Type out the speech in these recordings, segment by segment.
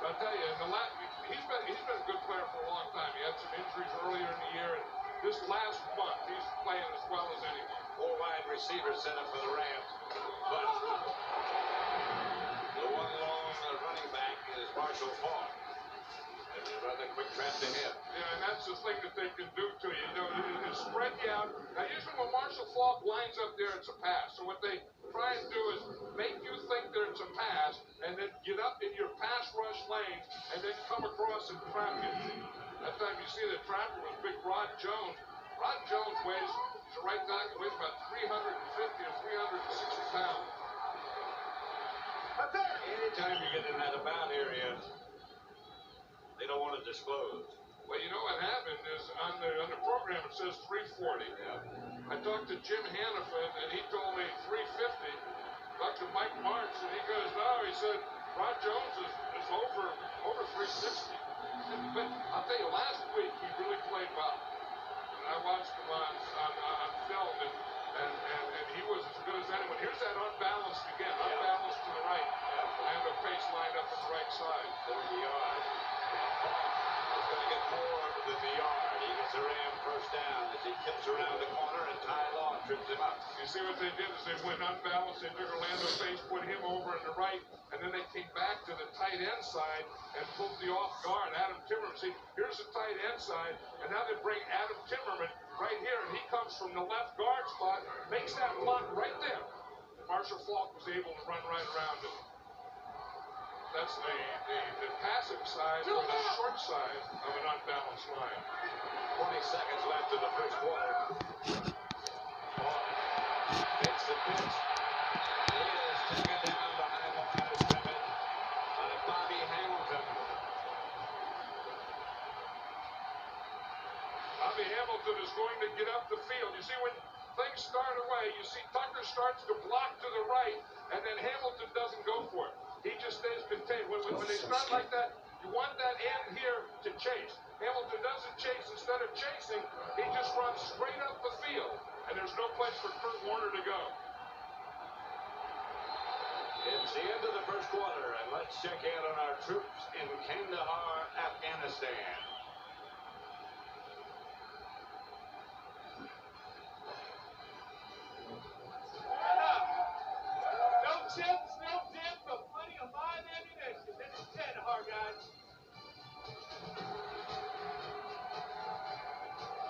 I'll tell you, he's been a good player for a long time. He had some injuries earlier in the year, and this last month he's playing as well as anyone. 4 wide receivers set up for the Rams, but the one lone running back is Marshall Faulk. And they run a quick trap to him. Yeah, and that's the thing that they can do to you. You know, it spread you out. Now, usually when Marshall Faulk lines up there, it's a pass. So what they try and do is make you think that it's a pass, and then get up in your pass rush lane, and then come across and trap you. That time you see the trapper was big Rod Jones. Rod Jones weighs, the right tackle, weighs about 350 or 360 pounds. Anytime you get in that about area, they don't want to disclose. Well, you know what happened is on the program it says 340. Yeah. I talked to Jim Hannafin, and he told me 350. Talked to Mike Marks, and he goes, no, he said, Rod Jones is over 360. But I'll tell you, last week he really played well. And I watched him on film, and he was as good as anyone. Here's that unbalanced again, unbalanced to the right. Orlando Pace lined up on the right side. 30 yards. He's going to get more than the yard. He gets a Ram first down as he tips around the corner, and Ty Law trips him up. You see what they did is they went unbalanced. They took Orlando Pace, put him over in the right, and then they came back to the tight end side and pulled the off guard, Adam Timmerman. See, here's the tight end side, and now they bring Adam Timmerman right here, and he comes from the left guard spot, makes that block right there. Marshall Faulk was able to run right around him. That's the passing side or the short side of an unbalanced line. 20 seconds left in the first quarter. It's the pitch. He is taken down behind the line of scrimmage by Bobby Hamilton. Bobby Hamilton is going to get up the field. You see, when things start away, you see Tucker starts to block to the right, and then Hamilton doesn't go for it. He just stays contained. When they start like that, you want that end here to chase. Hamilton doesn't chase. Instead of chasing, he just runs straight up the field, and there's no place for Kurt Warner to go. It's the end of the first quarter, and let's check in on our troops in Kandahar, Afghanistan.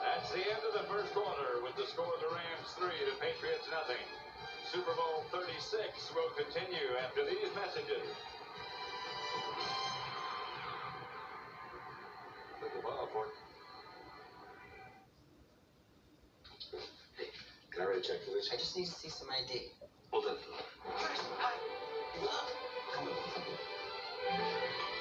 That's the end of the first quarter with the score of the Rams 3 to Patriots 0. Super Bowl 36 will continue after these messages. Little ball for it. Hey, can I write a check for this? I just need to see some ID. Hold on. First, come on.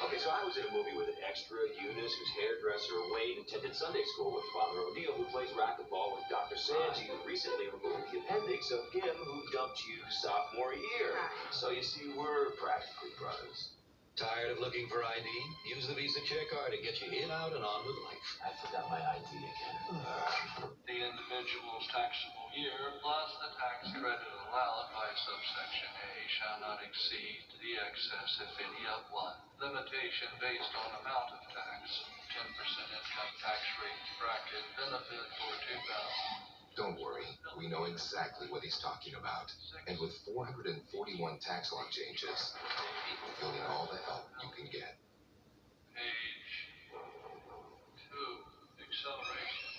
Okay, so I was in a movie with an extra, Eunice, whose hairdresser, Wade, attended Sunday school with Father O'Neill, who plays racquetball with Dr. Sanji, who recently removed the appendix of him who dumped you sophomore year. So you see, we're practically brothers. Tired of looking for ID? Use the Visa Check Card to get you in, out, and on with life. I forgot my ID again. The individual's taxable year plus the tax credit allowed by subsection A shall not exceed the excess, if any, of one. Limitation based on amount of tax. 10% income tax rate bracket. Benefit for 2000. Don't worry, we know exactly what he's talking about. And with 441 tax law changes, you'll need all the help you can get. Page 2. Acceleration.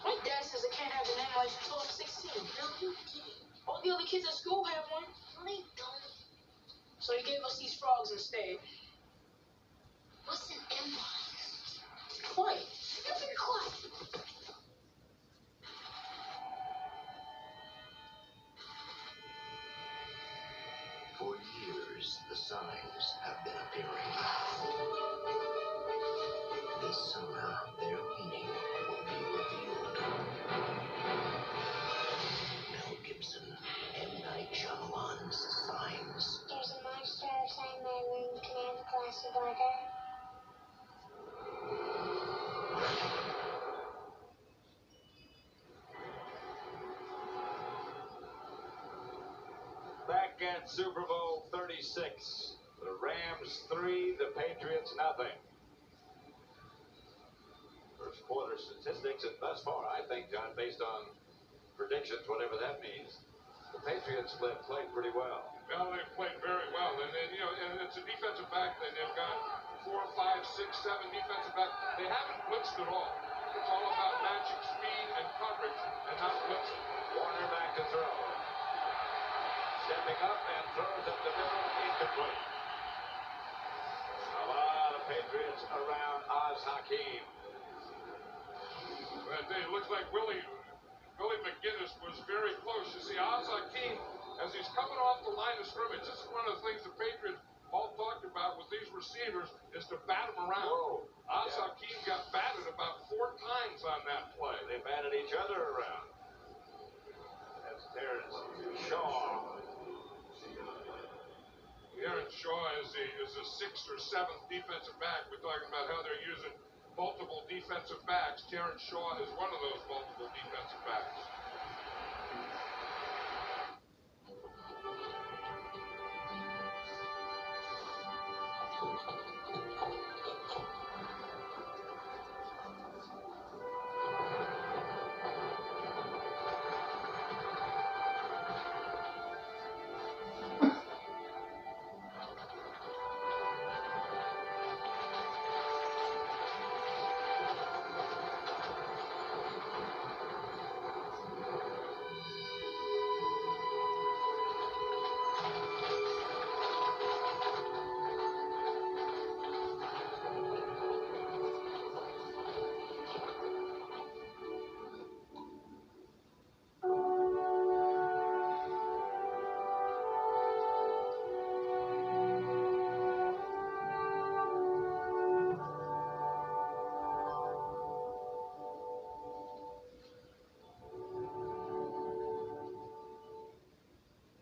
My dad says I can't have an M license until I'm 16. No, you can't. All the other kids at school have one. No, they don't. So he gave us these frogs instead. What's an M license? Quiet. You be quiet. For years, the signs have been appearing. This summer, their meaning will be revealed. Mel Gibson, M. Night Shyamalan's Signs. There's a monster outside my room. Can I have a glass of water? Back at Super Bowl 36, the Rams Rams 3, the Patriots nothing. First quarter statistics, and thus far, I think, John, based on predictions, whatever that means, the Patriots played pretty well. Well, they've played very well, and and it's a defensive back. They've got 4, 5, 6, 7 defensive back. They haven't blitzed at all. It's all about matching speed and coverage and not blitzing. Warner back to throw. Stepping up and throws up the middle, incomplete. A lot of Patriots around Oz Hakeem. It looks like Willie McGinnis was very close. You see, Oz Hakeem, as he's coming off the line of scrimmage, this is one of the things the Patriots all talked about with these receivers is to bat them around. Whoa. Oz Hakeem got batted about 4 times on that play. They batted each other around. That's Terrence Shaw. Terrence Shaw is a 6th or 7th defensive back. We're talking about how they're using multiple defensive backs. Terrence Shaw is one of those multiple defensive backs.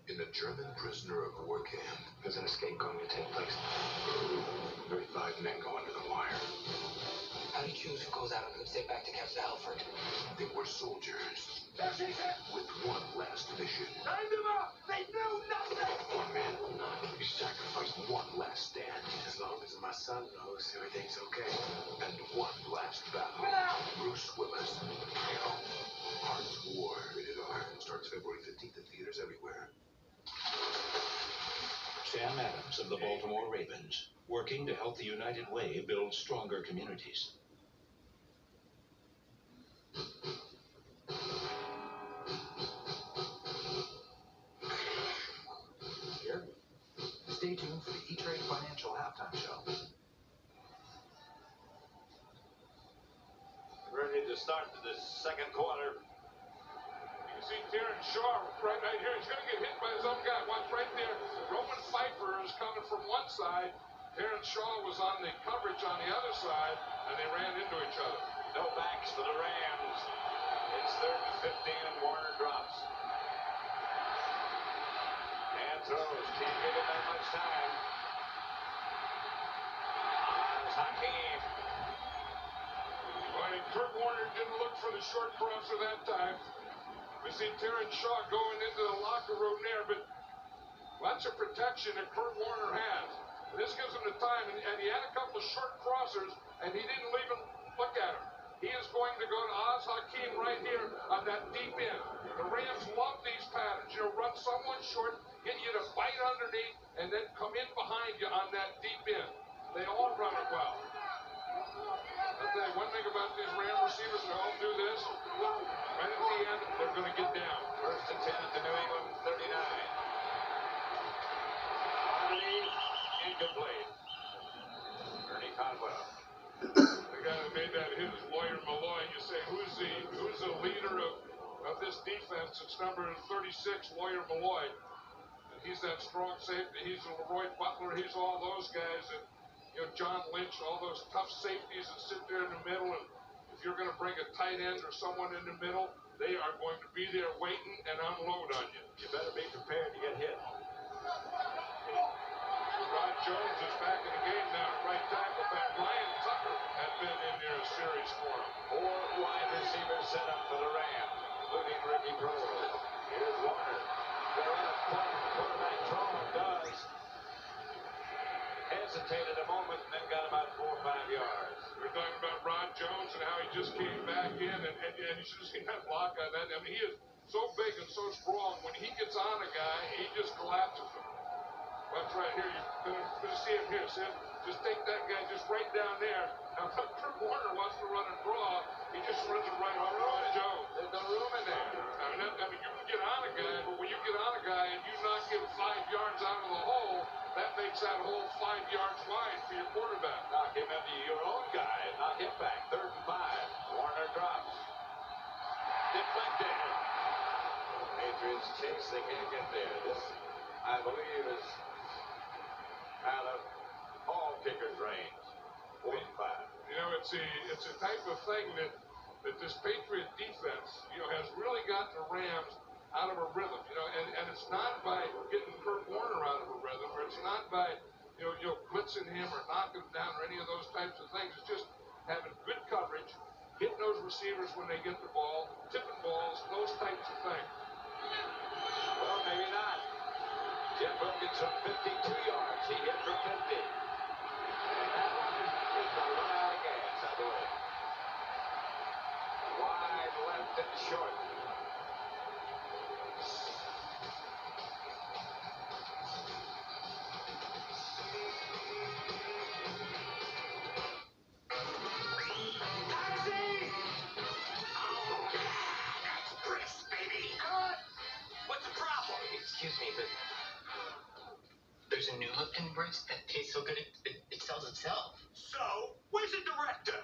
In a German prisoner of war camp, There's an escape going to take place. 35 men go under the wire. How do you choose who goes out and who stay back to capture Alfred? They were soldiers with one last mission. Time them up! They knew nothing! One man will not be sacrificed. One last stand. As long as my son knows everything's okay. And one last battle. Bruce Willis. Hearts War. Rated R. Starts February 15th in theaters everywhere. Sam Adams of the Baltimore Ravens, working to help the United Way build stronger communities. Here. Stay tuned for the E-Trade Financial Halftime Show. Ready to start the second quarter. You see Terrence Shaw right here. He's going to get hit by his own guy. Watch right there. Roman Pfeiffer is coming from one side. Terrence Shaw was on the coverage on the other side, and they ran into each other. No backs for the Rams. It's 3rd and 15, and Warner drops. And throws. Can't give him that much time. Oz Hakeem. Well, Kurt Warner didn't look for the short crosser that time. We see Terrence Shaw going into the locker room there, but lots of protection that Kurt Warner has. And this gives him the time, and he had a couple of short crossers, and he didn't even look at him. He is going to go to Oz Hakeem right here on that deep end. The Rams love these patterns. Run someone short, get you to bite underneath, and then come in behind you on that deep end. They all run it well. I'll tell you one thing about these Ram receivers, they all do this. Right at the end, they're going to get down. 1st and 10 at the New England 39. Underneath, incomplete. Ernie Conwell. The guy that made that hit is Lawyer Malloy. You say, who's the leader of this defense? It's number 36, Lawyer Malloy. And he's that strong safety. He's Leroy Butler. He's all those guys. And John Lynch, all those tough safeties that sit there in the middle. And if you're going to bring a tight end or someone in the middle, they are going to be there waiting and unload on you. You better be prepared to get hit. Rod Jones is back in the game now at right tackle. But Ryan Tucker had been in there a series for him. 4 wide receivers set up for the Rams, including Ricky Proehl. Here's Warner. They're in a quarterback throw and does. Hess hesitated a moment and then got about 4 or 5 yards. We're talking about Ron Jones and how he just came back in, and you should have seen that block on that. I mean, he is so big and so strong. When he gets on a guy, he just collapses him. That's right here. You're going to see him here. See him? Just take that guy just right down there. Now, if Kurt Warner wants to run and draw, he just runs it right on Ron Jones. There's no room in there. I mean, you can get on a guy, but when you get on a guy and you knock him 5 yards out of the hole, that makes that hole 5 yards wide for your quarterback. Knock him into your own guy and knock him back. 3rd and 5. Warner drops. Deflected. Patriots chase. They can't get there. This, I believe, is out of all kickers' range. 4 and 5. You know, it's a type of thing that this Patriot defense, has really got the Rams out of a rhythm, and it's not by getting Kurt Warner out of a rhythm, or it's not by, blitzing him or knocking him down or any of those types of things. It's just having good coverage, hitting those receivers when they get the ball, tipping balls, those types of things. Well, maybe not. Jeff Wilkins from 52 yards. He hit for 50. And that one is going to run out of gas, I believe. Wide left and short. Excuse me, but there's a new Lipton brisk that tastes so good it sells itself. So, where's the director?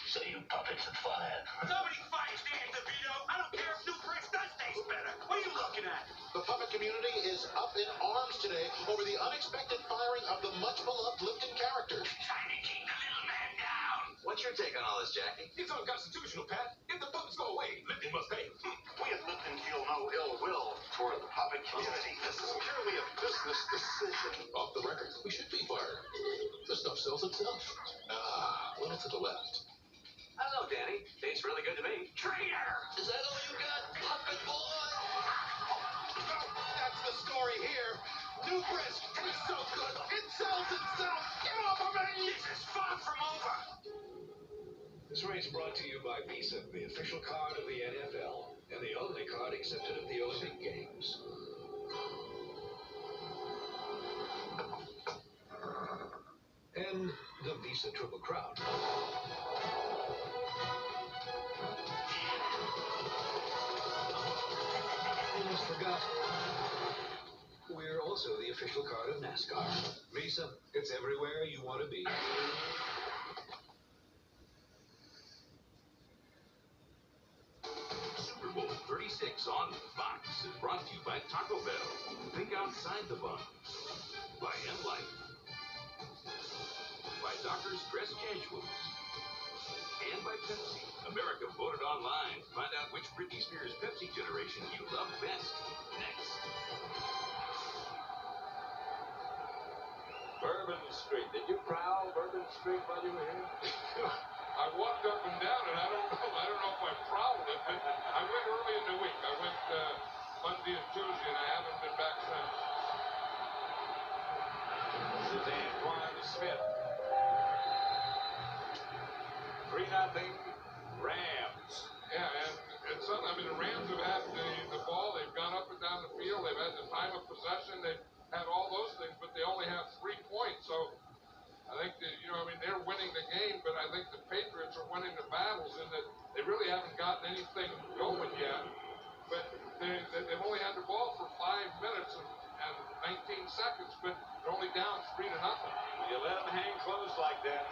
So you puppets are fired. Nobody fires Dan DeVito. I don't care if new brisk does taste better. What are you looking at? The puppet community is up in arms today over the unexpected firing of the much-beloved Lipton character. Trying to keep the little man down. What's your take on all this, Jackie? It's unconstitutional, Pat. If the puppets go away, Lipton must pay. We at Lipton feel no ill will toward the puppet community. This is purely a business decision. Off the record, we should be fired. The stuff sells itself. A little to the left. I don't know, Danny. Tastes really good to me. Traitor! Is that all you got, puppet boy? That's the story here. New brisk tastes so good, it sells itself. Get off of me! This is far from over. This race brought to you by Visa, the official card of the NFL, and the only card accepted at the Olympic Games. And the Visa Triple Crown. Almost forgot. We're also the official card of NASCAR. Visa, it's everywhere you want to be. Super Bowl 36 on Fox is brought to you by Taco Bell. Think outside the bun. By M-Life. By Doctor's Dress Casuals. And by Pepsi. America voted online. Find out which Britney Spears Pepsi generation you love best. Next. Bourbon Street. Did you prowl Bourbon Street while you were here? I walked up and down, and I don't know if I prowled it, but I went early in the week. I went Monday and Tuesday, and I haven't been back since. This is Antoine Smith. 3-0 Rams. Yeah, and some, I mean, the Rams have had the ball. They've gone up and down the field. They've had the time of possession. They've had all those things, but they only have 3 points. So I think that, they're winning the game, but I think the Patriots are winning the battles in that they really haven't gotten anything going yet. But they've only had the ball for 5 minutes and 19 seconds, but they're only down 3-0. You let them hang close like that,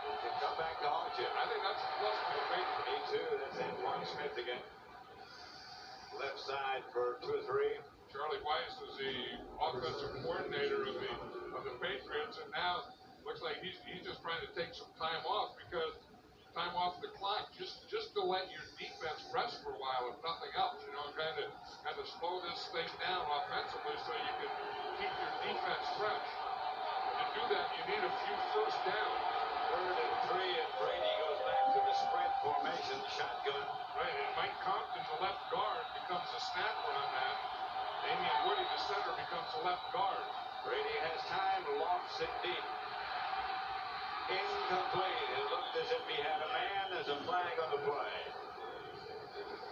they come back to haunt you. I think that's a plus for the Patriots. Me too. That's Antoine Smith again. Left side for 2 or 3. Charlie Weiss is the offensive coordinator of the Patriots, and now looks like he's just trying to take some time off because time off the clock just to let your defense rest for a while, if nothing else. Kind of slow this thing down offensively so you can keep your defense fresh. To do that, you need a few first downs. 3rd and 3, and Brady goes back to the sprint formation, shotgun. Right, and Mike Compton, the left guard, becomes a snapper on that. Damian Woody, the center, becomes the left guard. Brady has time, lofts it deep. Incomplete. It looked as if he had a man. There's a flag on the play.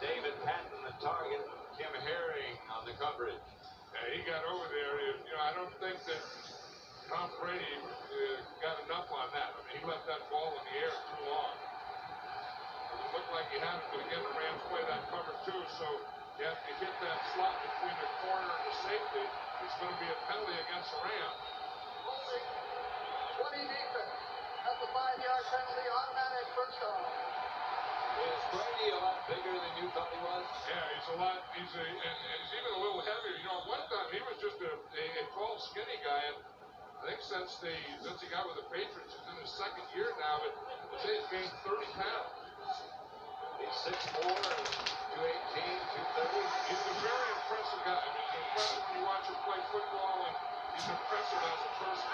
David Patton, the target. Kim Herring on the coverage. Yeah, he got over there. I don't think that Tom Brady got enough on that. I mean, he left that ball in the air too long. It looked like he had it, but again, the Rams play that cover too, so you have to hit that slot between the corner and the safety. It's going to be a penalty against the Rams. Holding 20 defense. That's a 5-yard penalty, automatic first down. Is Brady a lot bigger than you thought he was? Yeah, he's a lot. And he's even a little heavier. At one time he was just a tall, skinny guy, and I think since he got with the Patriots, he's in his second year now, but he's gained 30 pounds. He's 6'4", 218, 230. He's a very impressive guy. I mean, he's impressive when you watch him play football, and he's impressive as a person.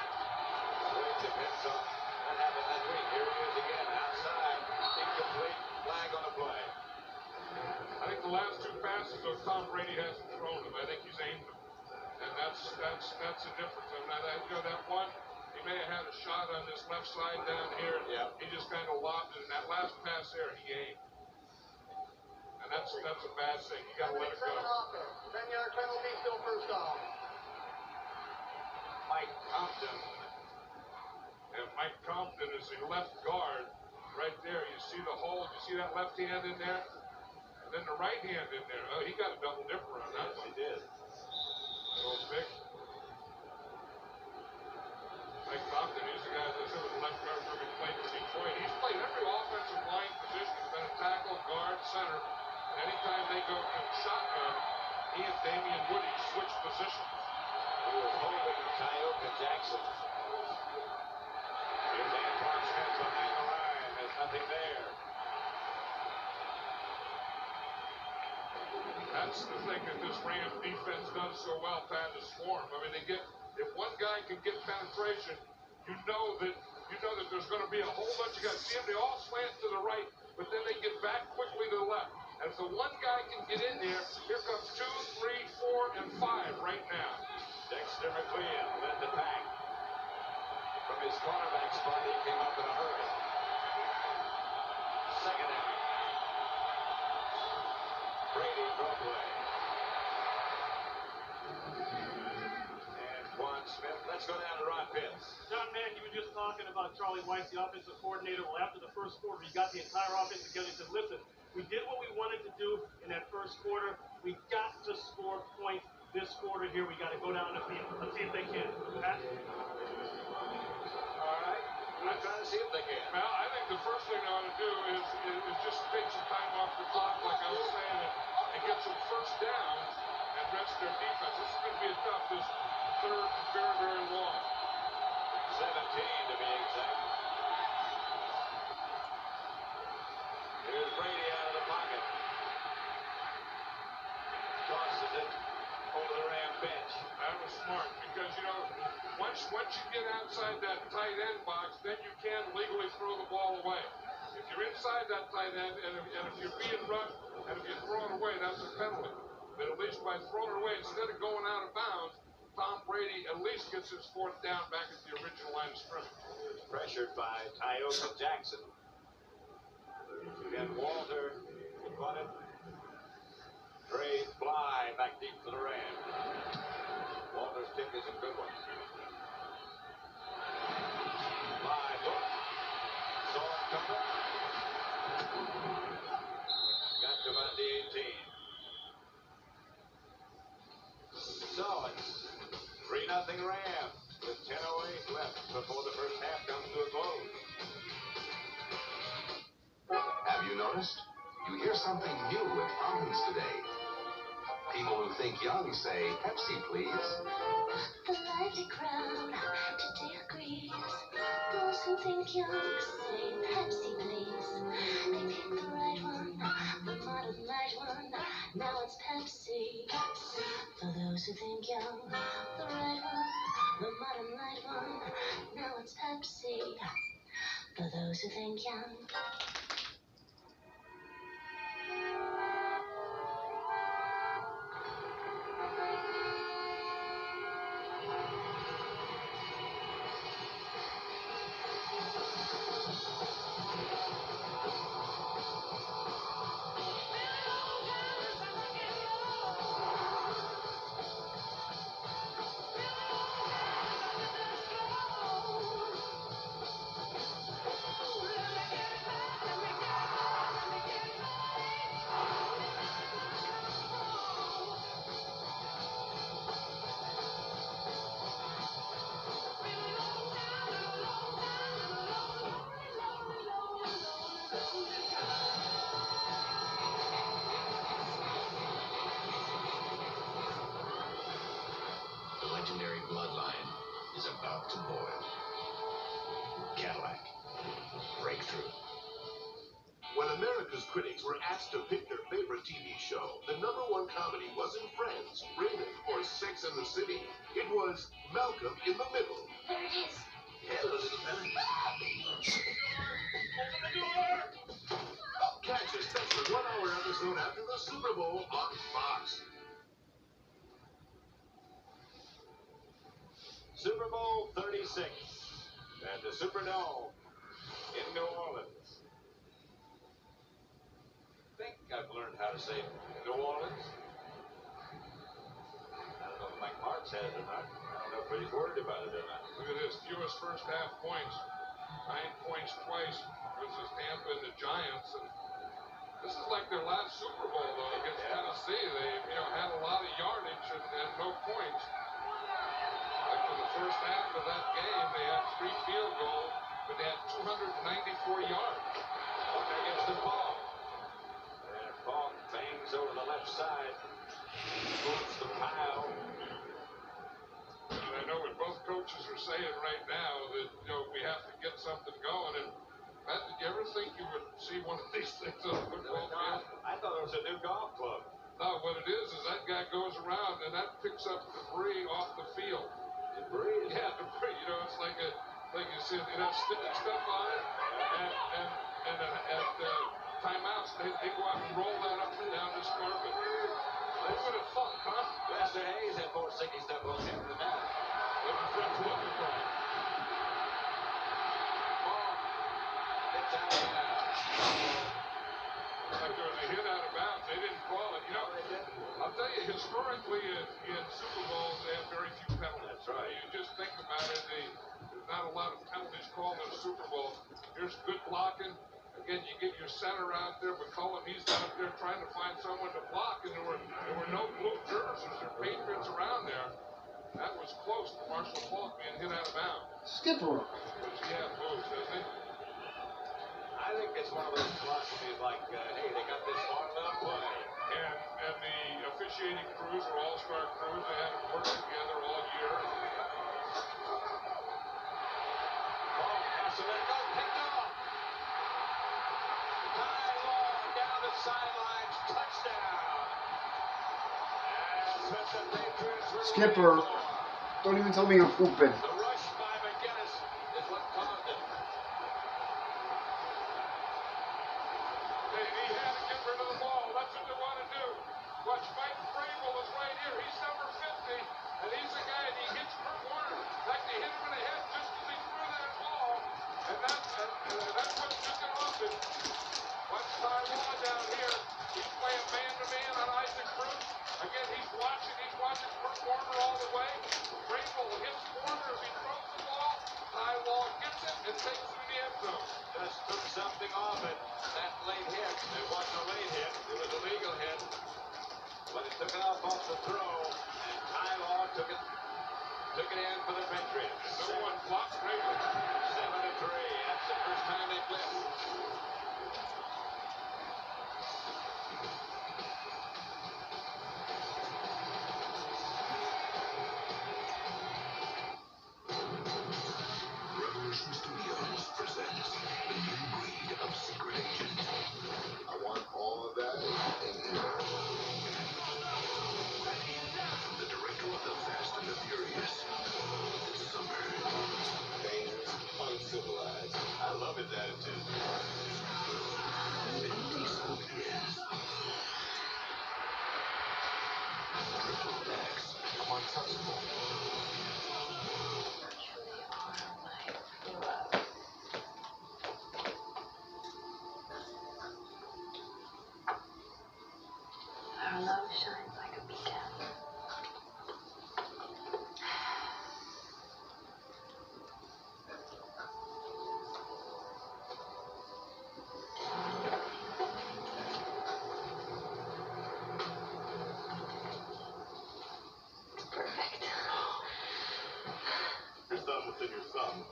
It depends on what happened that week. Here he is again, outside, incomplete, flag on the play. I think the last two passes, though, Tom Brady hasn't thrown them. I think he's aimed them. And that's the difference. I mean, that one, he may have had a shot on this left side down here. Yeah. He just kind of lobbed it. And that last pass there, he aimed. And that's a bad thing. You got to let it go. 10-yard penalty, still first down. Mike Compton. And Mike Compton is the left guard right there. You see the hole. You see that left hand in there? And then the right hand in there. Oh, he got a double dipper on that one. He did. Little big. Mike Compton, he's the guy that was the left guard where he played for Detroit. He's played every offensive line position. He's been a tackle, guard, center. And anytime they go to shotgun, he and Damian Woody switch positions. He was holding Tyoka Jackson. Here's Antoine Smith behind the line. There's nothing there. That's the thing that this Rams defense does so well, Pat, is swarm. I mean, if one guy can get penetration, you know that there's going to be a whole bunch of guys. See them, they all slant to the right, but then they get back quickly to the left. And if the one guy can get in there, here comes 2, 3, 4, and 5 right now. Dexter McLean led the pack. From his cornerback spot, he came up in a hurry. Second down. Brady Broadway. And Quan Smith. Let's go down to Ron Pitts. John, man, you were just talking about Charlie Weiss, the offensive coordinator. Well, after the first quarter, he got the entire offense together and said, listen, we did what we wanted to do in that first quarter. We got to score points this quarter here. We got to go down the field. Let's see if they can. Pat? All right. I'm trying to see if they can. Well, I think the first thing they ought to do is just take some time off the clock, like I was saying, and get some first downs and rest their defense. This is going to be a tough. This third is very, very long. 17 to be exact. Here's Brady out of the pocket. Tosses it over the Ram bench. That was smart because, once you get outside that tight end box, then you can legally throw the ball away. If you're inside that tight end, and if you're being rushed, and if you throw it away, that's a penalty. But at least by throwing it away, instead of going out of bounds, Tom Brady at least gets his fourth down back at the original line of scrimmage. Pressured by Tyoka Jackson. And Walter caught it. Trey Fly back deep to the Rams. Walter's kick is a good one. Fly look. Saw it coming. Got to about the 18. So it's 3-0 Rams with 10:08 left before the first half comes to a close. Have you noticed? You hear something new at fountains today. People who think young say, Pepsi, please. The lively crowd today agrees. Those who think young say, Pepsi, please. They picked the right one, the modern light one. Now it's Pepsi. For those who think young, the right one, the modern light one. Now it's Pepsi. For those who think young. oil. Cadillac. Breakthrough. When America's critics were asked to pick their favorite TV show, the #1 comedy wasn't Friends, Raymond, or Sex and the City. It was Malcolm in the Middle. There it is. Hello, little fella. Open the door! Catch a special 1-hour episode after the Super Bowl on Fox. Super Bowl 36 at the Superdome in New Orleans. I think I've learned how to say New Orleans. I don't know if Mike Martz has or not. I don't know if he's worried about it or not. Look at this, fewest first half points. 9 points twice versus Tampa and the Giants. And this is like their last Super Bowl, though, against Tennessee. They, had a lot of yardage and no points. Like in the first half of that game, they had 3 field goals, but they had 294 yards. There gets the ball. And ball bangs over the left side. Moves the pile. And I know what both coaches are saying right now that, we have to get something going. And Matt, did you ever think you would see one of these things on a football field? I thought it was a new golf club. No, what it is that guy goes around and that picks up debris off the field. Debris? Yeah, debris. It's like you said, it has sticky stuff on it. And at timeouts, they go out and roll that up and down this carpet. They would have thought, huh? Lester Hayes had more sticky stuff on him than that. What was Fred looking for? Ball. It's out of bounds. Like there was a hit out of bounds. They didn't call it. I'll tell you, historically in Super Bowls, they have very few penalties. That's right. You just think about it. There's not a lot of penalties called in a Super Bowl. Here's good blocking. Again, you get your center out there, McCollum, he's out there trying to find someone to block, and there were no blue jerseys or Patriots around there. That was close to Marshall Faulk being hit out of bounds. Skipper. Yeah, moves, doesn't he? I think it's one of those philosophies like, hey, they got this far enough play. And the officiating crews are all-star crews. They haven't worked together all year. Ball has to let it go. Picked off. High long down the sidelines. Touchdown. That's what the Patriots were Skipper. Don't even tell me I'm pooping. The rush by McGinnis is what caused it. He had to get rid of the ball. That's what they want to do. Watch, Mike Vrabel is right here. He's number 50, and he's the guy, and he hits Kurt Warner. Like they hit him in the head just as he threw that ball. And that's what took it off him. Watch Ty Law down here. He's playing man-to-man on Isaac Bruce. Again, he's watching Kurt Warner all the way. Vrabel hits Warner as he throws the ball. Ty Law gets it and takes it to the end zone. Just took something off it. That late hit. It wasn't a late hit. It was a legal hit. But it took it off the throw. And Ty Law took it in for the Patriots. No one blocked Vrabel. 7-3. That's the first time they played. Revolution Studios presents the new breed of secret agent. I want all of that in here. The director of The Fast and the Furious. Summer. Dangerous, uncivilized. I love his attitude. Vin Diesel is Triple X, Quantuxible. Our love shines like a beacon. Perfect. Your thumb within your thumb.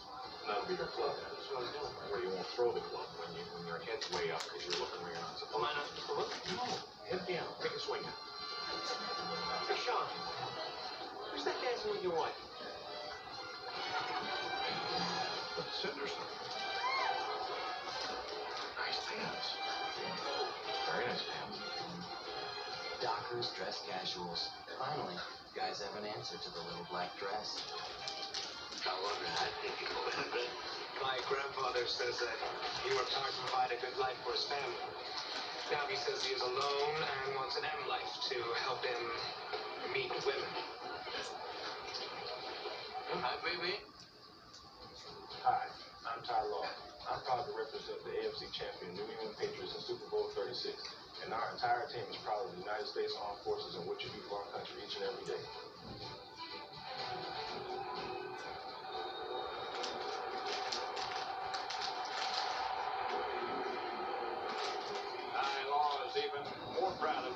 That'll be your club. That's what I'm doing. Where you won't throw the club when your head's way up because you're looking where you're not supposed to. Line up. Look. No. Head down. Take a swing. Hey, Sean. Who's that dancing with your wife? Packers dress casuals. Finally, guys have an answer to the little black dress. I wonder how it go. My grandfather says that he worked hard to provide a good life for his family. Now he says he is alone and wants an M life to help him meet women. Hi, baby. Hi, I'm Ty Law. I'm proud to represent the AFC champion New England Patriots in Super Bowl 36. And our entire team is proud of the United States Armed Forces and what you do for our country each and every day. Ty Law is even more proud of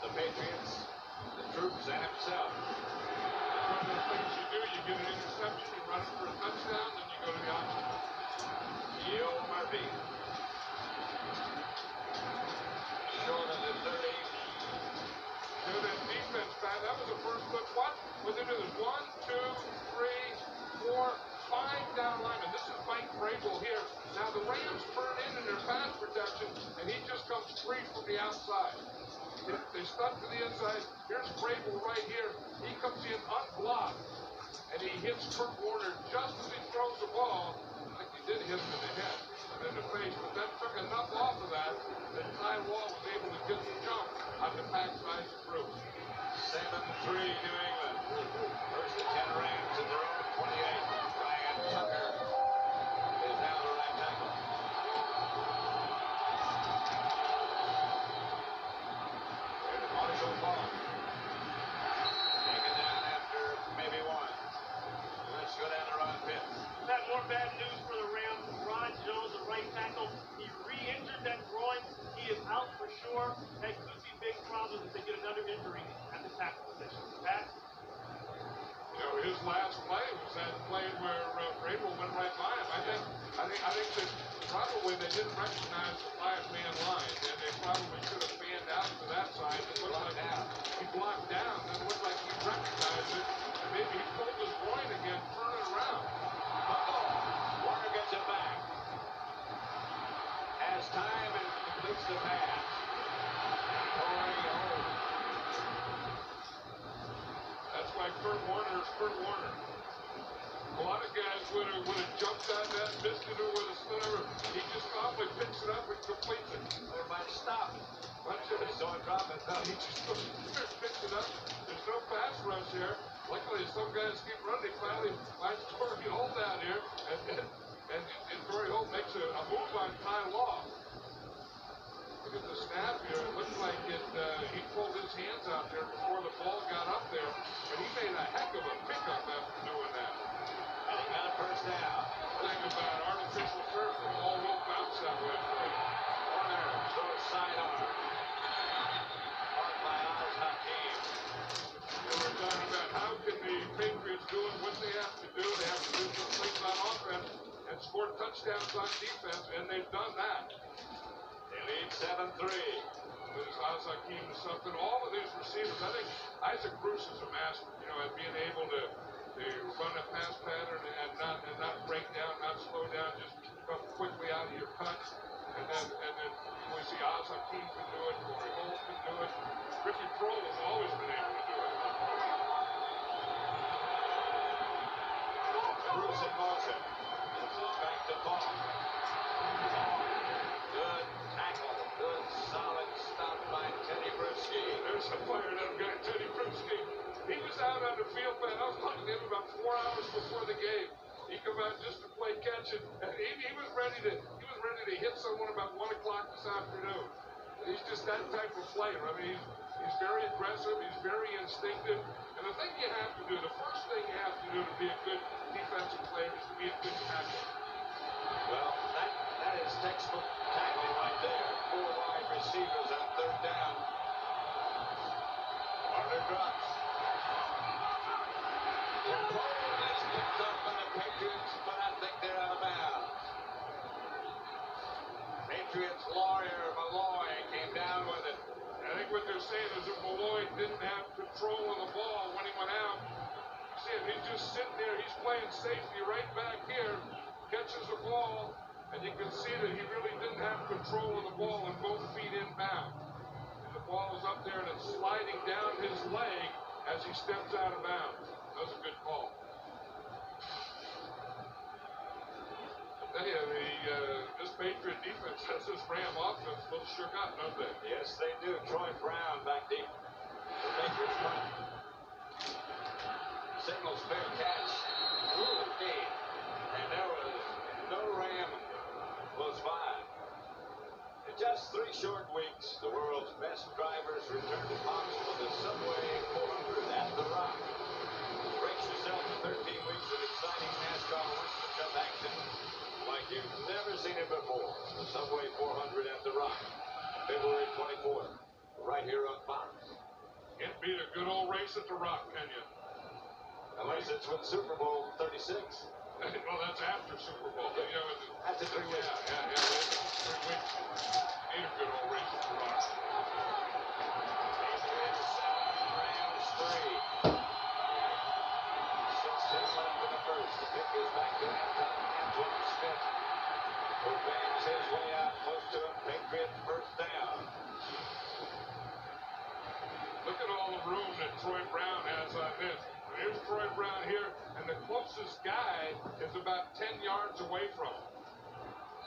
the Patriots, the troops, and himself. One of the things you do, you get an interception, you run it for a touchdown, then you go to the option. Yo Murphy. Short of the 30. You know, that defense, Pat, that was the first look. What? Was it? It was 1, 2, 3, 4, 5 down linemen. This is Mike Vrabel here. Now the Rams turn in their pass protection, and he just comes free from the outside. They stuck to the inside. Here's Vrabel right here. He comes in unblocked, and he hits Kurt Warner just as he throws the ball. Like he did hit him in the head and in the face, but that took enough off of that Ty Law was able to get the jump on the backside through. 7-3 New England. First and 10 Rams at their own 28. Ryan Tucker is now the right tackle. There's Marshall Faulk. Taken down after maybe one. Let's go down to Ron Pitts. Pat, more bad news for the Rams. Ron Jones, the right tackle, he re-injured that groin. He is out for sure. That could be big problems if they get another injury at the tackle position. Pat? You know, his last play was that play where Vrabel went right by him. I think that probably they didn't recognize the 5-man line, and they probably should have fanned out to that side. It looked like he blocked down. It looked like he recognized it, and maybe he pulled his groin again, turn it around. Warner gets it back. Has time and completes the pass. That's why Kurt Warner is Kurt Warner. A lot of guys would have jumped on that, missed it, or would have stood over. He just calmly picks it up and completes it. Everybody stop. They saw it drop it. He just picks it up. There's no pass rush here. Luckily, some guys keep running. He finally finds Torrey Holt out here, and Torrey Holt makes a move on Ty Law. Look at the snap here. It looks like he pulled his hands out there before the ball got up there, and he made a heck of a pickup after doing that. And he got a first down. Think about artificial turf. The ball won't bounce that way for you. Warner throws sidearm. Caught by Oz Hakeem. We're talking about how can the Patriots do it, what they have to do. They have to do some things on offense and score touchdowns on defense, and they've done that. They lead 7-3. There's Oz Hakeem to something. All of these receivers, I think Isaac Bruce is a master, you know, at being able to run a pass pattern and not break down, not slow down, just come quickly out of your cuts. And then we see Oz Hakeem can do it, Torrey Holt can do it. Ricky Prohl has always been able to do it. Bruce in motion. This is back to Paul. Good tackle. Good solid stop by Teddy Bruschi. There's a fired up guy, Teddy Bruschi. He was out on the field, man. I was talking to him about 4 hours before the game. He come out just to play catch, and he was ready to hit someone about 1 o'clock this afternoon. He's just that type of player. I mean, he's very aggressive. He's very instinctive. And the thing you have to do, the first thing you have to do to be a good defensive player is to be a good tackler. Well, that is textbook tackling right there. 4 wide receivers on 3rd down. Warner drops. Is picked up by the Patriots, but I think they're out of bounds. Patriots lawyer Malloy came down with it. I think what they're saying is that Malloy didn't have control of the ball when he went out. You see him, he's just sitting there. He's playing safety right back here. Catches the ball, and you can see that he really didn't have control of the ball and both feet inbound. And the ball is up there and it's sliding down his leg as he steps out of bounds. That was a good call. This Patriot defense has this Ram offense a little shook up, don't they? Yes, they do. Troy Brown back deep. The Patriots run. Signals fair catch. Ooh, indeed. And there was no Ram close by. In just 3 short weeks, the world's best drivers return to Fox for the Subway 400 at The Rock. Brace yourself for 13 weeks of exciting NASCAR World Cup action like you've never seen it before. The Subway 400 at The Rock, February 24th, right here on Fox. Can't beat a good old race at The Rock, can you? Unless it's with Super Bowl 36. Well, that's after Super Bowl. You know, after 3 weeks. Yeah. 3 weeks. Ain't a good old race at The Rock. Patriots 7, Rams 3. 6:10 left in the first. The pick is back to Antoine Smith, who bangs his way out close to a Patriot first down. Look at all the room that Troy Brown has on this. Here's Troy Brown here, and the closest guy is about 10 yards away from him.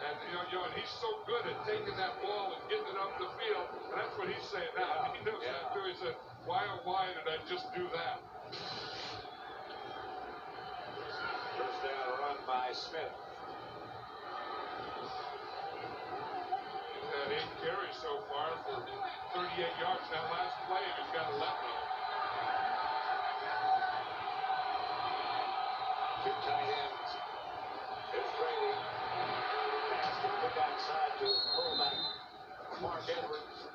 And and he's so good at taking that ball and getting it up the field. And that's what he's saying now. He knows that too. He said, why did I just do that? First down run by Smith. He's had 8 carries so far for 38 yards. That last play, he's got 11 of them. 2 tight ends. Here's Brady. Pass to pick outside to his fullback, Mark Edwards.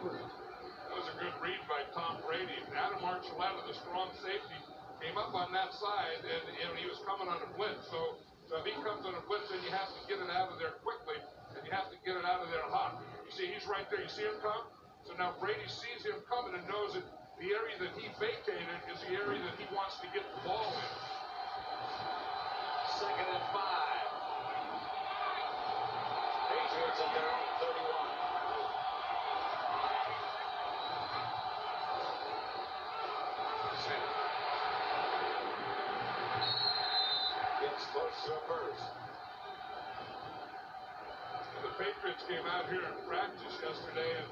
That was a good read by Tom Brady. Adam Archuleta, the strong safety, came up on that side, and he was coming on a blitz. So if he comes on a blitz, then you have to get it out of there quickly, and you have to get it out of there hot. You see, he's right there. You see him come? So now Brady sees him coming and knows that the area that he vacated is the area that he wants to get the ball in. 2nd and 5. Patriots at their own 31. Gets close to a first. The Patriots came out here and practiced yesterday,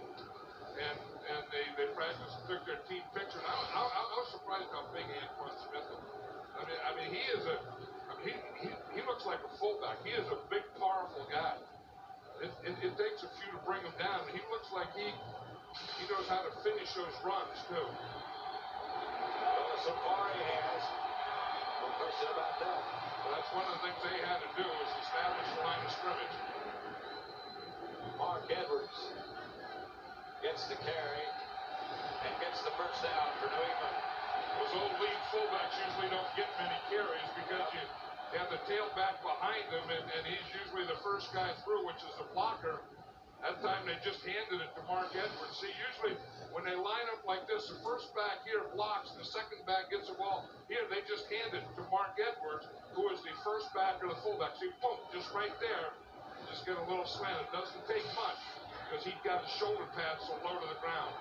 and they practiced and took their team picture. And I was surprised how big Antoine Smith is. I mean, he looks like a fullback. He is a big, powerful guy. It takes a few to bring him down. He looks like he knows how to finish those runs too. Well, so far he has. No question about that. Well, that's one of the things they had to do is establish the line of scrimmage. Mark Edwards gets the carry and gets the first down for New England. Those old lead fullbacks usually don't get many carries because you have the tailback behind them, and he's usually the first guy through, which is the blocker. That time they just handed it to Mark Edwards. See, usually when they line up like this, the first back here blocks, the second back gets the ball. Here, they just hand it to Mark Edwards, who is the first back or the fullback. See, boom, just right there. Just get a little slant. It doesn't take much because he got his shoulder pads so low to the ground.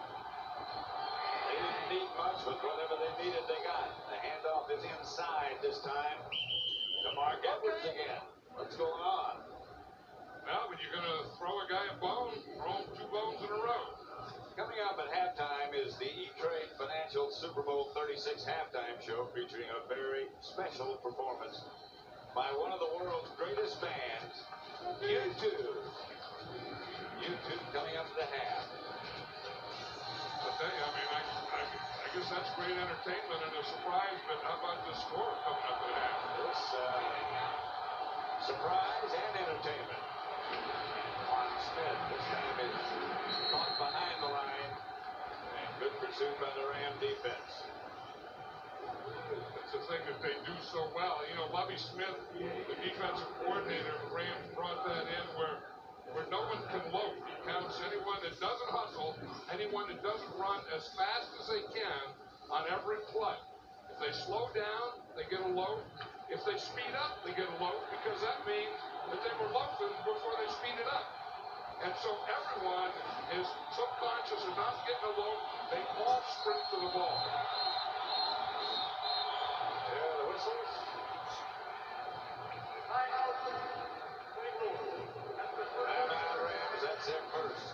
They didn't need much, but whatever they needed, they got. The handoff is inside this time to Mark Edwards again. What's going on? Well, when you're going to throw a guy a bone, throw him 2 bones in a row. Coming up at halftime is the E-Trade Financial Super Bowl 36 halftime show featuring a very special performance by one of the world's greatest bands, U2. U2 coming up to the half. I'll tell you, I mean, I guess that's great entertainment and a surprise, but how about the score coming up at the half? This surprise and entertainment. On Smith, this time is caught behind the line. And good pursuit by the Ram defense. That's the thing that they do so well. You know, Lovie Smith, the defensive coordinator of the Rams, brought that in where no one can load. He counts anyone that doesn't hustle, anyone that doesn't run as fast as they can on every play. If they slow down, they get a load. If they speed up, they get a load because that means that they were loafing before they speeded up. And so everyone is so conscious of not getting alone, they all sprint to the ball. Yeah, the whistles. Timeout, Rams. That's their first.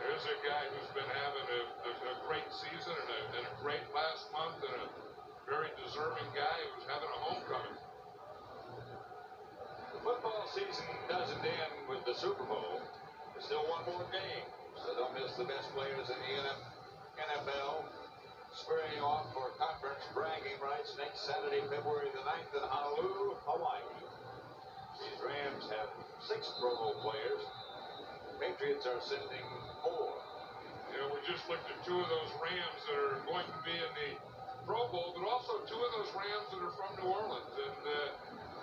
There's a guy who's been having a great season and a great last month, and a very deserving guy who's having a homecoming. The football season doesn't end with the Super Bowl. There's still one more game, so don't miss the best players in the NFL squaring off for conference bragging rights next Saturday, February the 9th in Honolulu, Hawaii. These Rams have 6 Pro Bowl players. Patriots are sending 4. You know, we just looked at 2 of those Rams that are going to be in the Pro Bowl, but also 2 of those Rams that are from New Orleans. And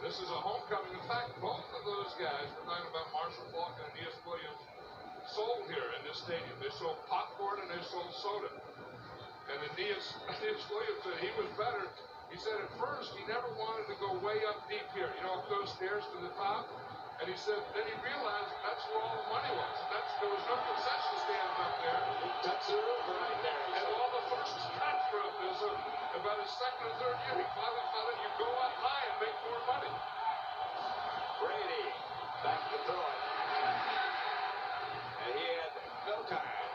this is a homecoming. In fact, both of those guys, we're talking about Marshall Faulk and Aeneas Williams, sold here in this stadium. They sold popcorn and they sold soda. And Aeneas Williams said he was better. He said at first he never wanted to go way up deep here, you know, up those stairs to the top. And he said then he realized that's where all the money was. There was no concession stands up there. That's the roof right there. And all the first cuts from this, about his second or third year, he finally found out you go up high and make more money. Brady back to throw it. And he had no time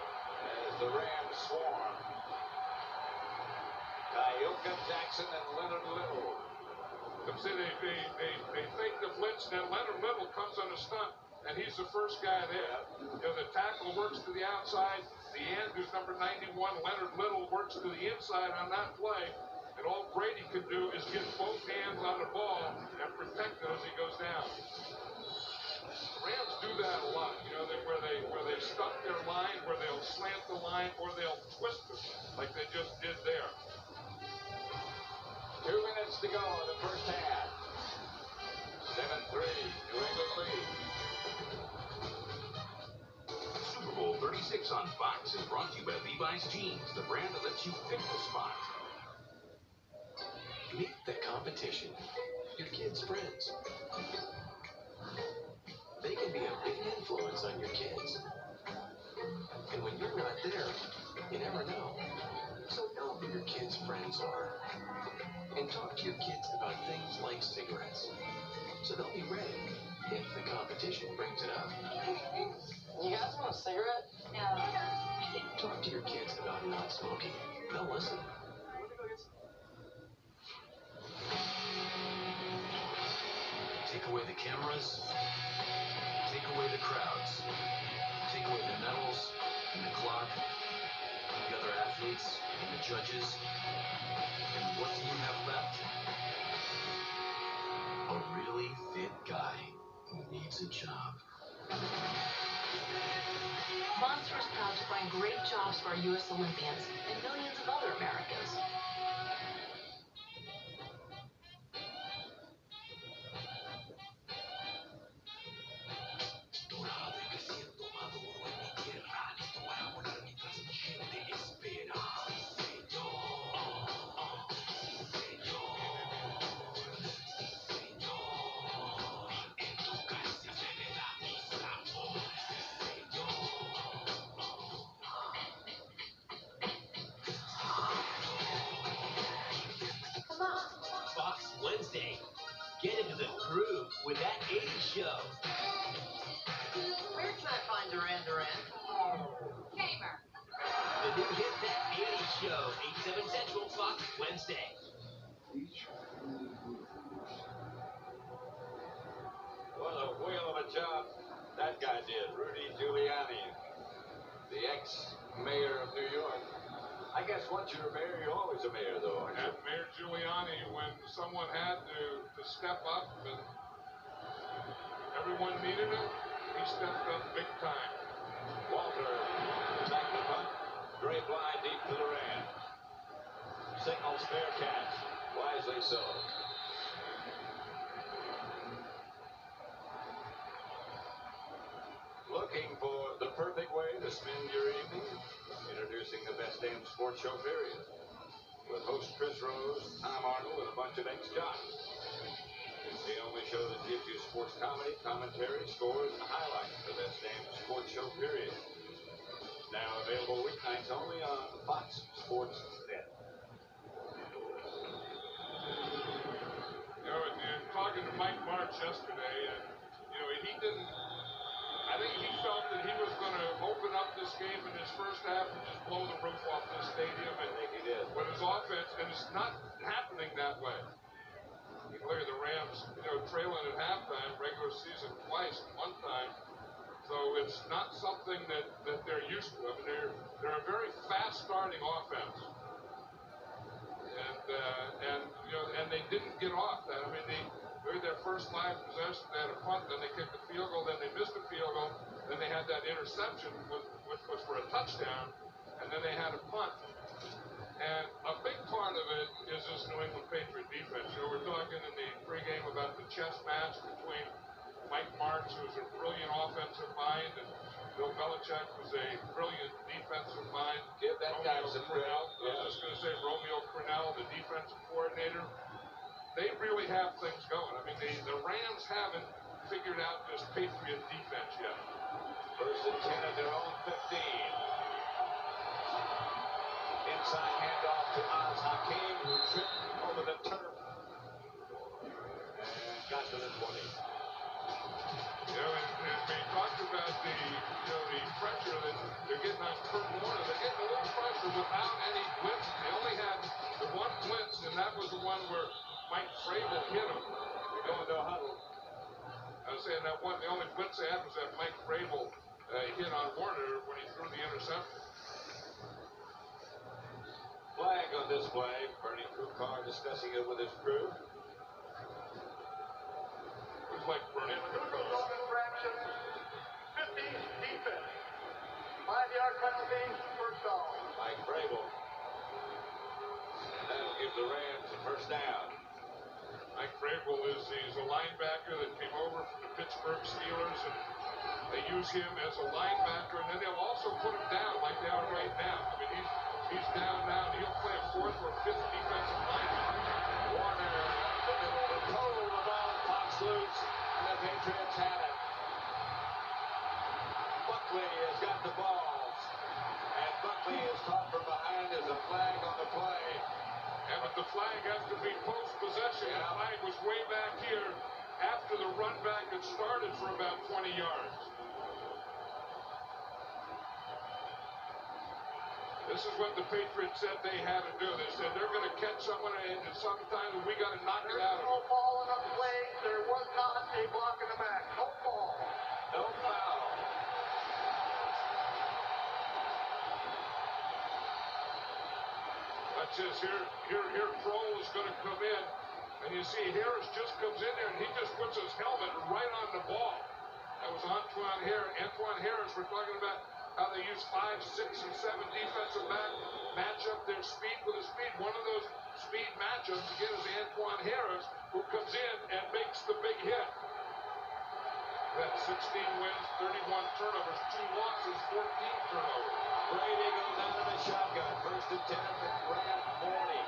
as the Rams swarm. Tyoka Jackson and Leonard Little. See, they fake the blitz, and then Leonard Little comes on a stunt, and he's the first guy there. You know, the tackle works to the outside. The end, who's number 91, Leonard Little, works to the inside on that play. And all Brady can do is get both hands on the ball and protect it as he goes down. The Rams do that a lot, you know, where they stunt their line, where they'll slant the line, or they'll twist it, like they just did there. 2 minutes to go in the first half. 7-3, New England lead. Super Bowl 36 on Fox is brought to you by Levi's Jeans, the brand that lets you pick the spot. Meet the competition, your kids' friends. They can be a big influence on your kids. And when you're not there, you never know. So know who your kids' friends are. And talk to your kids about things like cigarettes. So they'll be ready if the competition brings it up. You guys want a cigarette? No. Talk to your kids about not smoking. They'll listen. Take away the cameras. Take away the crowds. Take away the medals and the clock, the other athletes and the judges. And what do you have left? A really fit guy who needs a job. Monster is proud to find great jobs for our U.S. Olympians and millions of other Americans. Get into the groove with that 80s show. Where can I find Duran Duran? Gamer. The new hit That 80s Show, 8, 7 Central, Fox, Wednesday. What a whale of a job that guy did, Rudy Giuliani, the ex-mayor of New York. I guess once you're a mayor, you're always a mayor, though, aren't you? And Mayor Giuliani, when someone had to step up and everyone needed him, he stepped up big time. Walter, back to punt. Great line deep to the Ram. Signals fair catch. Wisely so. Looking for the perfect way to spend your evening? Introducing the best damn sports show period. With host Chris Rose, Tom Arnold, and a bunch of ex-jocks. It's the only show that gives you sports. sports comedy, commentary, scores, and highlights. The best damn sports show, period. Now available weeknights only on Fox Sports Net. You know, and talking to Mike Martz yesterday, and you know, he didn't. I think he felt that he was going to open up this game in his first half and just blow the roof off the stadium. And I think he did. With his offense, and it's not happening that way. You look at the Rams, you know, trailing at halftime, regular season twice, one time. So it's not something that they're used to. I mean, they're a very fast starting offense. And you know, and they didn't get off that. I mean, they their first 5 possessions, they had a punt, then they kicked a field goal, then they missed a field goal, then they had that interception, which was for a touchdown, and then they had a punt. And a big part of it is this New England Patriot defense. You know, we're talking in the pregame about the chess match between Mike Martz, who's a brilliant offensive mind, and Bill Belichick was a brilliant defensive mind. Give that guy some credit. I was just going to say Romeo Crennel, the defensive coordinator. They really have things going. I mean, the Rams haven't figured out this Patriot defense yet. First and 10 at their own 15. Inside handoff to Oz Hakeem, who tripped over the turf and got to the 20. You know, and we talked about the pressure that they're getting on Kurt Warner. They're getting a little pressure without any blitz. They only had the one blitz, and that was the one where Mike Vrabel hit him. Going to a huddle. I was saying that one, the only blitz they had was that Mike Vrabel hit on Warner when he threw the interception. Flag on this play. Bernie Kukar discussing it with his crew. Looks like Bernie Kukar. Infraction. 50 defense. 5-yard penalty. First down. Mike Vrabel. And that'll give the Rams a first down. Mike Vrabel he's a linebacker that came over from the Pittsburgh Steelers, and they use him as a linebacker, and then they'll also put him down like they are right now. I mean, he's down now, and he'll play a 4th or 5th defensive lineman. Warner up the middle of the total, the ball pops loose, and the Patriots had it. Buckley has got the balls, and Buckley is caught from behind as a flag on the play. Yeah, but the flag has to be post-possession. The flag was way back here after the run back had started for about 20 yards. This is what the Patriots said they had to do. They said they're going to catch someone and sometime we got to knock it out of them. No ball in the play. There was not a block in the back. No ball. No foul. That's just here Kroll is going to come in, and you see Harris just comes in there and he just puts his helmet right on the ball. That was Antoine Harris. Antoine Harris, we're talking about how they use 5, 6, and 7 defensive back, match up their speed with the speed. One of those speed matchups, again, is Antoine Harris, who comes in and makes the big hit. That 16 wins, 31 turnovers, 2 losses, 14 turnovers. Brady goes out of the shotgun. First and 10 for Grant Morty.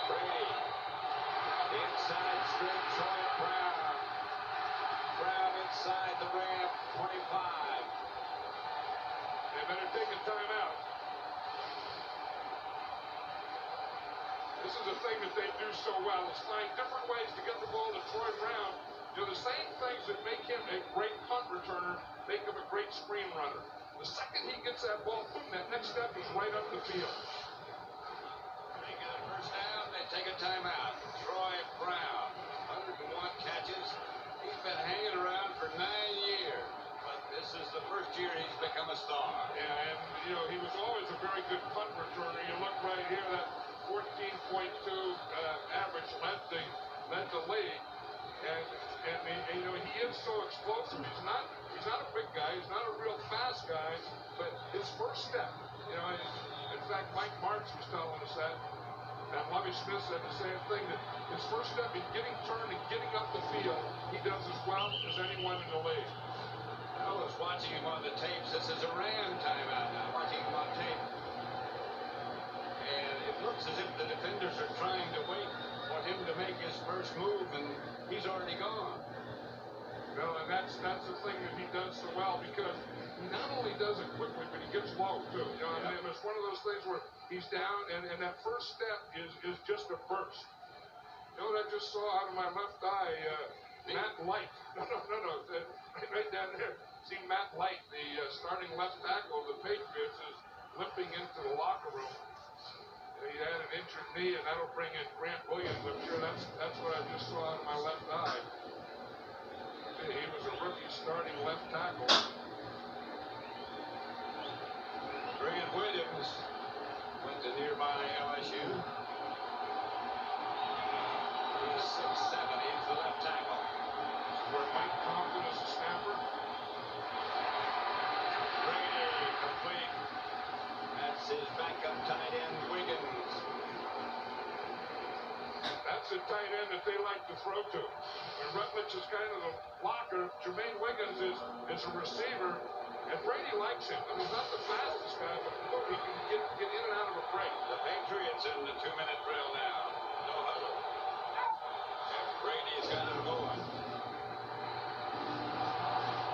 Brady. Inside straight, Troy Brown. Brown inside the ramp, 25. They better take a timeout. This is a thing that they do so well, is find different ways to get the ball to Troy Brown. You know, the same things that make him a great punt returner make him a great screen runner. The second he gets that ball, boom, that next step is right up the field. They get a first down, they take a timeout. Troy Brown, 101 catches. He's been hanging around for 9 years. But this is the first year he's become a star. Yeah, and, you know, he was always a very good punt returner. You look right here, that 14.2 average led the league. And you know, he is so explosive. He's not a big guy. He's not a real fast guy. But his first step, you know, in fact, Mike Martz was telling us that. And Lovie Smith said the same thing, that his first step in getting turned and getting up the field, he does as well as anyone in the league. I was watching him on the tapes. This is a Ram timeout now, watching him on tape. And it looks as if the defenders are trying to wait for him to make his first move, and he's already gone. know, and that's the thing that he does so well, because he not only does it quickly, but he gets low too. You know, I mean, it's one of those things where he's down, and that first step is just a burst. You know what I just saw out of my left eye? Matt Light. No. Right down there. See Matt Light, the starting left tackle of the Patriots, is limping into the locker room. He had an injured knee, and that'll bring in Grant Williams. I'm sure that's what I just saw out of my left eye. He was a rookie starting left tackle. Grant Williams went to nearby LSU. He's 6'7", he's the left tackle. Where Mike Compton is a snapper. Brady complete. That's his backup tight end, Wiggins. That's the tight end that they like to throw to. When Rutledge is kind of the blocker, Jermaine Wiggins is a receiver, and Brady likes him. I mean, he's not the fastest guy, but look, he can get in and out of a break. The Patriots in the 2-minute drill now. No huddle. And Brady's got it going.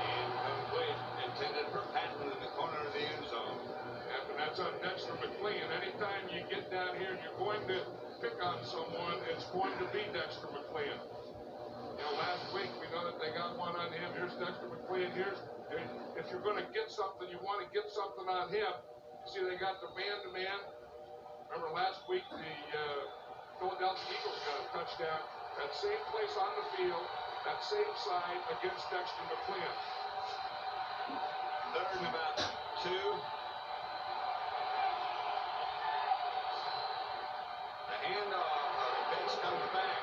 Incomplete. Intended for Patton in the corner of the end zone. Yeah, and that's on Dexter McLean. Anytime you get down here and you're going to pick on someone, it's going to be Dexter McLean. You know, last week we know that they got one on him. Here's Dexter McLean. If you're going to get something, you want to get something on him. You see, they got the man-to-man. Remember last week the Philadelphia Eagles got a touchdown. That same place on the field, that same side against Dexter McLean. Third and about 2. The handoff. Pitch comes back.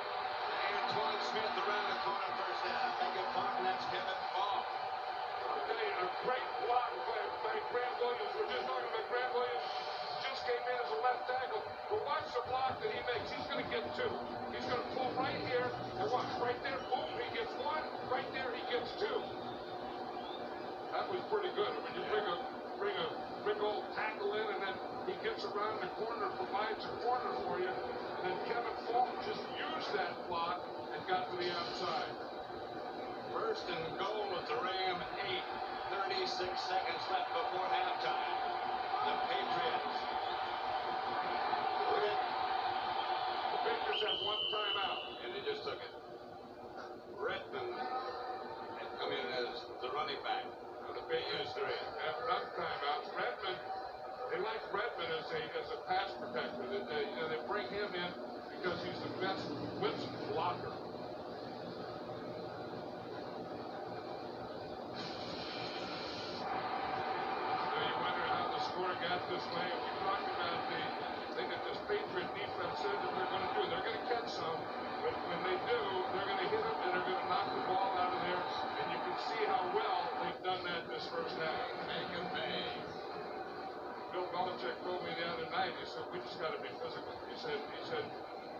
Antoine Smith around the corner, first down. Beg your pardon, that's Kevin Ball. I'll tell you, a great block by Grant Williams. We're just talking about Grant Williams. Just came in as a left tackle. But watch the block that he makes. He's going to get 2. He's going to pull right here, and watch right there. Boom, he gets 1. Right there, he gets 2. That was pretty good. I mean, you bring a big old tackle in, and then he gets around the corner, provides a corner for you. And then Kevin Falk just used that block and got to the outside. First and goal at the Ram 8. 36 seconds left before halftime. The Patriots. The Patriots have 1 timeout. And they just took it. Redmond had come in as the running back. The Patriots have enough timeouts. Redmond, they like Redmond as a pass protector. They bring him in because he's the best blitz blocker. You wonder how the score got this way. We talked about the thing that this Patriot defense said that they're going to do. They're going to catch some, but when they do, they're going to hit them and they're going to knock the ball out of there. And you can see how well they've done that this first half. Make them pay. Bill Belichick told me the other night, he said, we just got to be physical. He said,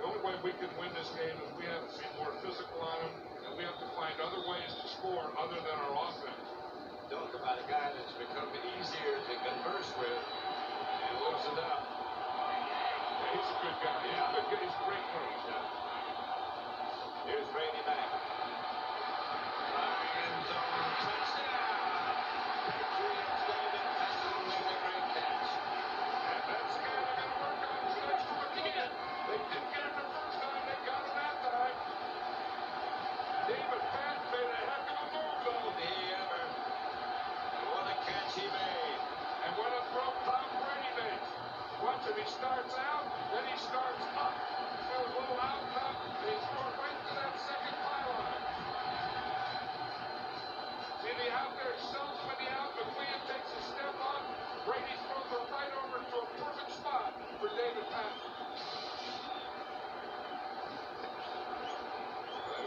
the only way we can win this game is we have to be more physical on them, and we have to find other ways to score other than our offense. Talk about a guy that's become easier to converse with and loosened up. Yeah, he's a good guy. Yeah. He's a great coach. Yeah. Here's Brady back. End zone touchdown. Patriots, David Patton with a great catch. And that's the guy they're going to work on is Dexter McLean. They didn't get him the first time. They got him that time. David Patton made a heck of a move, though. What a catch he made. And what a throw Tom Brady makes. Watch him. He starts out, then he starts up. So a little out top, and he throws right to that second pylon. See the out there, sells with the out. McLean takes a step on. Brady throws it right over to a perfect spot for David Patton.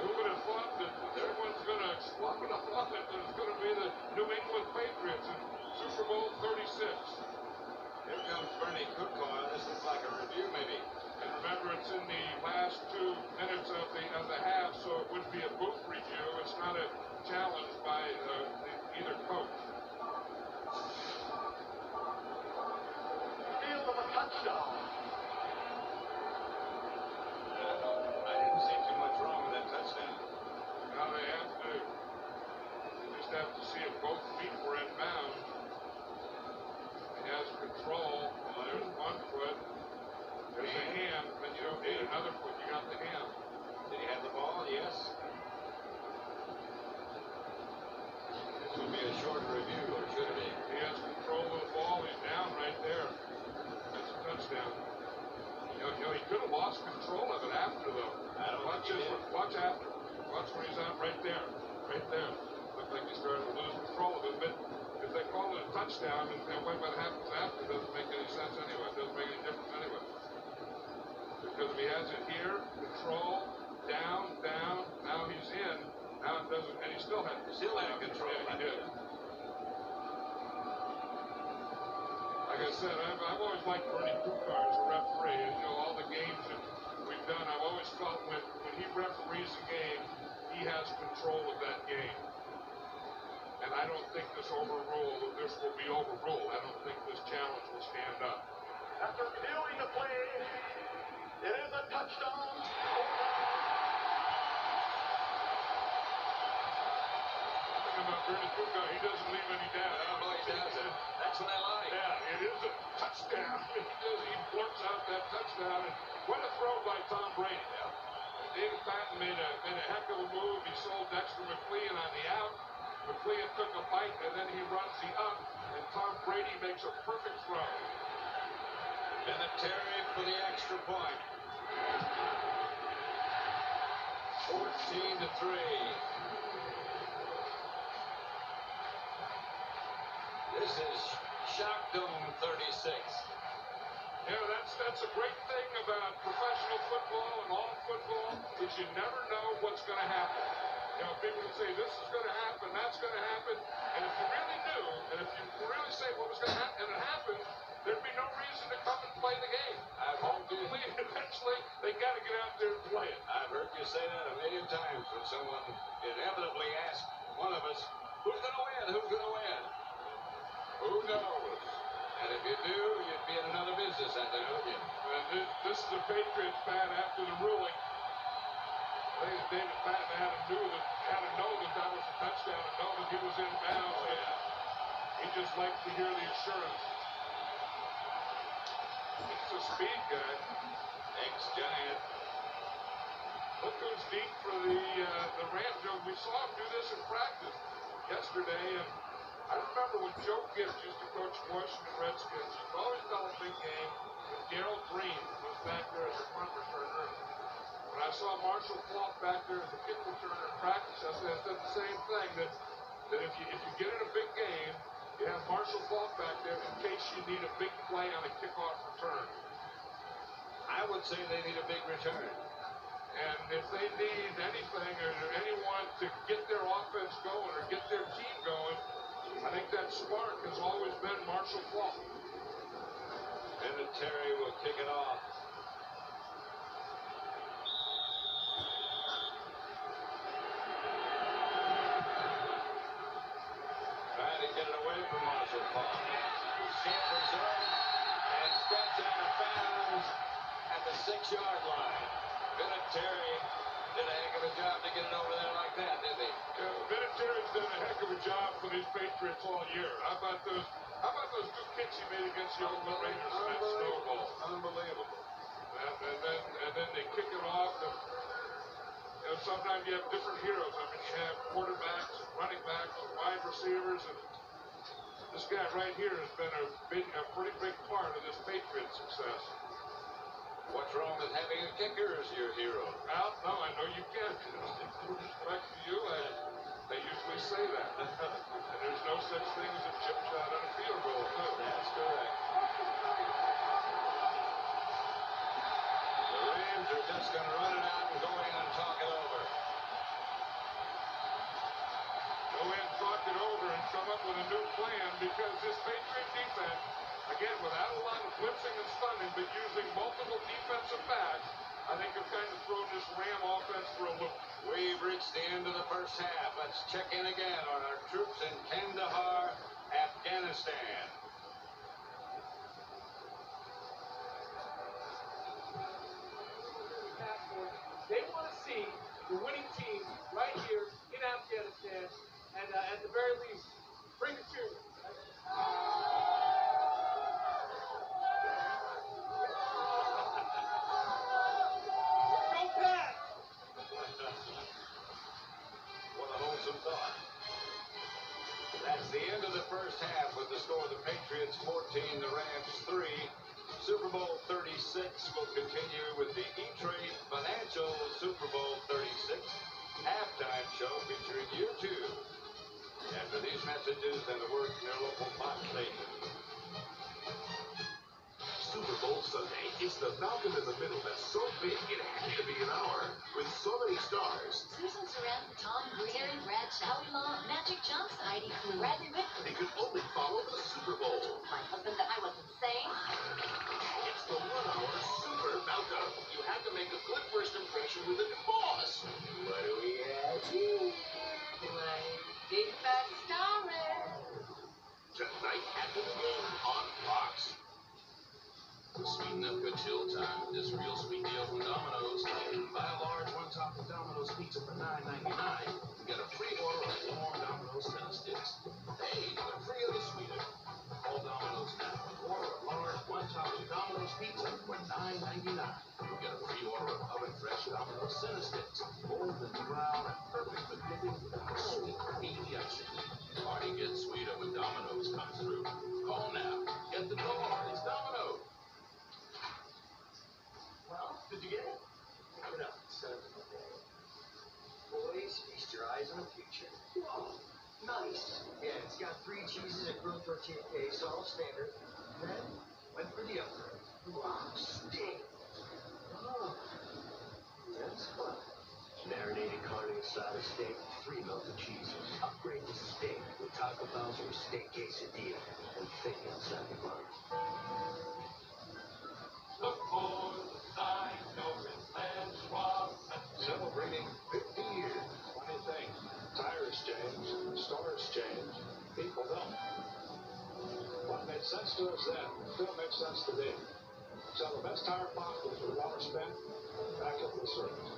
Who would have thought that everyone's going to explode on it, that it's going to be the New England Patriots in Super Bowl 36. Here comes Bernie Cookcoil. This looks like a review, maybe. And remember, it's in the last 2 minutes of the half, so it would be a booth review. It's not a challenge by either coach. Field of a touchdown. I didn't see too much wrong with that touchdown. Now they have to Watch after. Watch where he's at right there. Right there. Looked like he started to lose control of it, but if they call it a touchdown and what happens after doesn't make any sense anyway. It doesn't make any difference anyway. Because if he has it here, control, down, now he's in. Now it doesn't, and he still had control. Yeah, he did. Like I said, I've always liked Bernie Kukar as a referee. And, you know, all the games that we've done, I've always felt when he referees a game, he has control of that game. And I don't think this will be overruled. I don't think this challenge will stand up. After reviewing the play, it is a touchdown. About Bernie Kukar, he doesn't leave any doubt. I don't know he does it. That's what I like. Yeah, it is a touchdown. He blurts out that touchdown. And what a throw by Tom Brady. Yeah. David Patton made a heck of a move. He sold Dexter McLean on the out. McLean took a bite, and then he runs the up. And Tom Brady makes a perfect throw. Vinatieri for the extra point. 14-3. This is Shock Dome 36. Yeah, that's a great thing about professional football and all football is you never know what's going to happen. You know, people can say this is going to happen, that's going to happen, and if you really knew, and if you really say what was going to happen, and it happened, there'd be no reason to come and play the game. Hopefully, eventually, they got to get out there and play it. I've heard you say that a million times when someone inevitably asks one of us, who's going to win? Who's going to win? Who knows? And if you do, you'd be in another business afternoon. This is the Patriots fan after the ruling. I think David Patton had to know that was a touchdown and know that he was in bounds. Oh, yeah. He just liked to hear the assurance. He's a speed guy. Ex-Giant. Look who's deep for the Rams. We saw him do this in practice yesterday, and I remember when Joe Gibbs used to coach Washington Redskins. He always tell a big game when Darrell Green was back there as a punt returner. When I saw Marshall Faulk back there as a kick returner in practice, I said the same thing, that if you get in a big game, you have Marshall Faulk back there in case you need a big play on a kickoff return. I would say they need a big return. And if they need anything or anyone to get their offense going or get their team going, I think that spark has always been Marshall Faulk. Vinatieri will kick it off. Trying to get it away from Marshall Faulk. Scampers up and steps out of bounds at the 6-yard line. Vinatieri did a heck of a job to get it over there like that, didn't he? Vinatieri's done a heck of a job for these Patriots all year. How about those good kicks he made against the Oakland Raiders in that snowball? Unbelievable. And then they kick it off. And, you know, sometimes you have different heroes. I mean, you have quarterbacks, and running backs, and wide receivers, and this guy right here has been a pretty big part of this Patriot success. What's wrong with having a kicker as your hero? Well, no, I know you can't. With respect to you, they usually say that. And there's no such thing as a chip shot on a field goal, too. That's correct. The Rams are just going to run it out and go in and talk it over. Go in, talk it over, and come up with a new plan because this Patriot defense, again, without a lot of blitzing and stunning, but using multiple defensive backs, I think have kind of thrown this Ram offense for a loop. We've reached the end of the first half. Let's check in again on our troops in Kandahar, Afghanistan. They want to see the winning team right here in Afghanistan, and at the very least, bring the cheers. What a wholesome thought. That's the end of the first half with the score: the Patriots 14, the Rams 3. Super Bowl 36 will continue with the E-Trade Financial Super Bowl 36 show featuring you two. After these messages and the word from your local Fox station. Super Bowl Sunday is the Malcolm in the Middle that's so big it had to be an hour. With so many stars, Susan Sarandon, Tom Gary, Bradshaw, Howie Long, Magic Johnson, Heidi Klum, Bradley Whitford. it could only follow the Super Bowl. My husband that I wasn't saying. It's the 1 hour Super Malcolm. You have to make a good first impression with a new boss. What do we have here? Big fat story. Tonight after the game on Fox. Sweeten up good chill time with this real sweet deal from Domino's. Buy a large one-topping Domino's pizza for $9.99 and get a free order of warm Domino's Center Sticks. Hey, they're free of the sweeter. Call Domino's now and order a large one-topping Domino's pizza for $9.99. You'll get a free order of oven-fresh Domino's Center Sticks. Bold and brown and perfect for dipping with sweet creamy icing. Party gets sweeter when Domino's comes through. Call now. Get the door. It's Domino's. Well, did you get it? Pick it up. Boys, feast your eyes on the future. Whoa, nice. Yeah, it's got 3 cheeses and grilled tortilla case, all standard. Then went for the upgrade. Wow, steak. Oh, that's fun. Marinated carne asada steak, 3 melted cheeses. Upgrade to steak with Taco Bell's or steak quesadilla and think outside the box. Look for the sign over in San Schwab. Celebrating 50 years. Funny thing, tires change, stars change, people don't. What made sense to us then still makes sense today. Sell the best tire possible for the dollar spent, back up the service.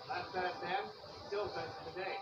Not bad, man. Still sense today.